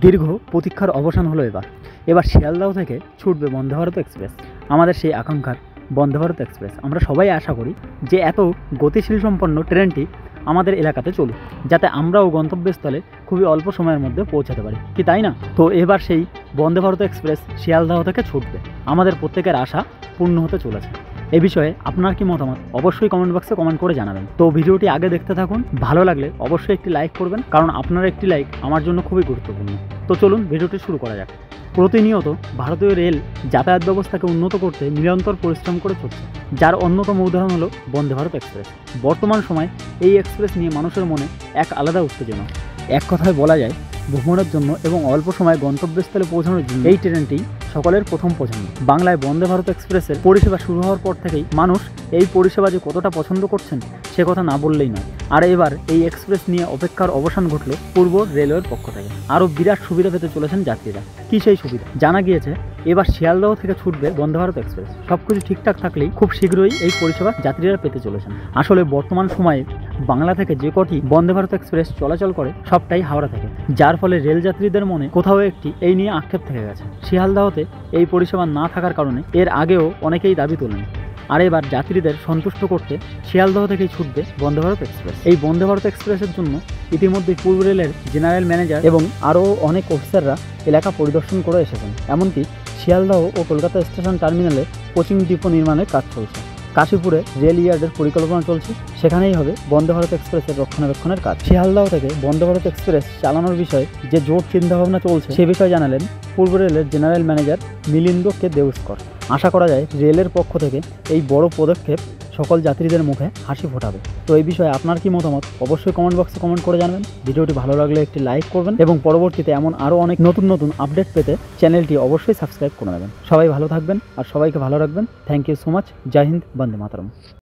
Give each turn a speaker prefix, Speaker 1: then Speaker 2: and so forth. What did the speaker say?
Speaker 1: দীর্ঘ প্রতীক্ষার অবসান হলো। এবার শিয়ালদহ থেকে ছুটবে বন্দে ভারত এক্সপ্রেস, আমাদের সেই আকাঙ্ক্ষার বন্দে ভারত এক্সপ্রেস। আমরা সবাই আশা করি যে এত গতিশীল সম্পন্ন ট্রেনটি আমাদের এলাকাতে চলুক, যাতে আমরাও গন্তব্যস্থলে খুবই অল্প সময়ের মধ্যে পৌঁছাতে পারি, কি তাই না? তো এবার সেই বন্দে ভারত এক্সপ্রেস শিয়ালদহ থেকে ছুটবে, আমাদের প্রত্যেকের আশা পূর্ণ হতে চলেছে। এ বিষয়ে আপনার কি মতামত অবশ্যই কমেন্ট বক্সে কমেন্ট করে জানাবেন। তো ভিডিওটি আগে দেখতে থাকুন, ভালো লাগলে অবশ্যই একটি লাইক করবেন, কারণ আপনার একটি লাইক আমার জন্য খুবই গুরুত্বপূর্ণ। তো চলুন ভিডিওটি শুরু করা যাক। প্রতিনিয়ত ভারতীয় রেল যাতায়াত ব্যবস্থাকে উন্নত করতে নিরন্তর পরিশ্রম করে চলছে, যার অন্যতম উদাহরণ হলো বন্দে ভারত এক্সপ্রেস। বর্তমান সময় এই এক্সপ্রেস নিয়ে মানুষের মনে এক আলাদা উত্তেজনা। এক কথায় বলা যায়, ভ্রমণের জন্য এবং অল্প সময় গন্তব্যস্থলে পৌঁছানোর জন্য এই ট্রেনটি সকলের প্রথম পছন্দ। বাংলায় বন্দে ভারত এক্সপ্রেসের পরিষেবা শুরু হওয়ার পর থেকেই মানুষ এই পরিষেবা যে কতটা পছন্দ করছেন সে কথা না বললেই নয়। আর এবার এই এক্সপ্রেস নিয়ে অপেক্ষার অবসান ঘটল পূর্ব রেলওয়ের পক্ষ থেকে। আরও বিরাট সুবিধা পেতে চলেছেন যাত্রীরা। কী সেই সুবিধা? জানা গিয়েছে এবার শিয়ালদহ থেকে ছুটবে বন্দে ভারত এক্সপ্রেস। সবকিছু ঠিকঠাক থাকলেই খুব শীঘ্রই এই পরিষেবা যাত্রীরা পেতে চলেছেন। আসলে বর্তমান সময়ে বাংলা থেকে যে কটি বন্দে ভারত এক্সপ্রেস চলাচল করে সবটাই হাওড়া থেকে, যার ফলে রেল যাত্রীদের মনে কোথাও একটি এই নিয়ে আক্ষেপ থেকে গেছে। শিয়ালদহতে এই পরিষেবা না থাকার কারণে এর আগেও অনেকেই দাবি তোলেন। আর এবার যাত্রীদের সন্তুষ্ট করতে শিয়ালদহ থেকেই ছুটবে বন্দে ভারত এক্সপ্রেস। এই বন্দে ভারত এক্সপ্রেসের জন্য ইতিমধ্যে পূর্ব রেলের জেনারেল ম্যানেজার এবং আরও অনেক অফিসাররা এলাকা পরিদর্শন করে এসেছেন। এমনকি শিয়ালদহ ও কলকাতা স্টেশন টার্মিনালে কোচিং ডিপো নির্মাণের কাজ চলছে। কাশীপুরে রেল ইয়ার্ডের পরিকল্পনা চলছে, সেখানেই হবে বন্দে ভারত এক্সপ্রেসের রক্ষণাবেক্ষণের কাজ। শিয়ালদহ থেকে বন্দে ভারত এক্সপ্রেস চালানোর বিষয়ে যে জোর চিন্তাভাবনা চলছে সে বিষয়ে জানালেন পূর্ব রেলের জেনারেল ম্যানেজার মিলিন্দ কে দেউস্কর। আশা করা যায় রেলের পক্ষ থেকে এই বড় পদক্ষেপ সকল যাত্রীদের মুখে হাসি ফোটাবে। তো এই বিষয়ে আপনার কি মতামত অবশ্যই কমেন্ট বক্সে কমেন্ট করে জানাবেন। ভিডিওটি ভালো লাগলে একটি লাইক করবেন এবং পরবর্তীতে এমন আরও অনেক নতুন নতুন আপডেট পেতে চ্যানেলটি অবশ্যই সাবস্ক্রাইব করে নেবেন। সবাই ভালো থাকবেন আর সবাইকে ভালো রাখবেন। Thank you so much. জয় হিন্দ, বন্দে মাতরম।